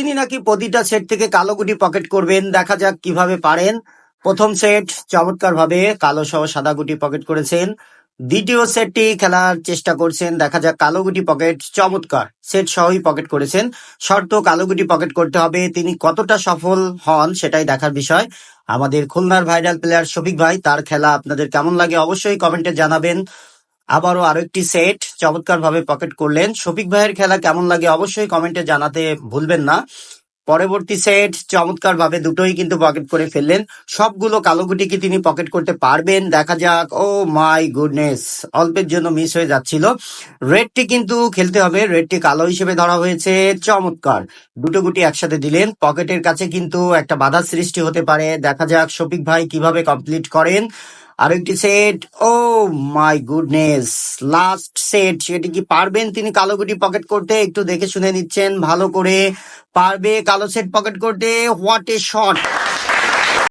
তিনি নাকি প্রতিটা সেট থেকে কালো গুটি পকেট করবেন। দেখা যাক কিভাবে পারেন। প্রথম সেট চমৎকার ভাবে কালো সহ সাদা গুটি পকেট করেছেন। দ্বিতীয় সেটটি খেলার চেষ্টা করছেন, দেখা যাক কালো গুটি পকেট, চমৎকার সেট সহই পকেট করেছেন। শর্ত কালো গুটি পকেট করতে হবে। তিনি কতটা সফল হন সেটাই দেখার বিষয়। আমাদের খুলনার ভাইরাল প্লেয়ার শফিক ভাই, তার খেলা আপনাদের কেমন লাগে অবশ্যই কমেন্টে জানাবেন। আবারও আরো একটি সেট চমৎকার ভাবে পকেট করলেন। শফিক ভাইয়ের খেলা কেমন লাগে অবশ্যই কমেন্টে জানাতে ভুলবেন না। পরবর্তী সেট চমৎকার ভাবে দুটোই কিন্তু পকেট করে ফেললেন। সবগুলো কালো গুটি কি তিনি পকেট করতে পারবেন? দেখা যাক। ও মাই গুডনেস, অল্পের জন্য মিস হয়ে যাচ্ছিল। রেডটি কিন্তু খেলতে হবে, রেডটি কালো হিসেবে ধরা হয়েছে। চমৎকার, দুটো গুটি একসাথে দিলেন। পকেটের কাছে কিন্তু একটা বাধা সৃষ্টি হতে পারে। দেখা যাক শফিক ভাই কিভাবে কমপ্লিট করেন। আরেকটি set, oh my goodness, last set, সেটি কি পারবেন তিনি কালো গুটি পকেট করতে? একটু দেখে শুনে নিচ্ছেন ভালো করে। পারবে কালো সেট পকেট করতে। What a shot!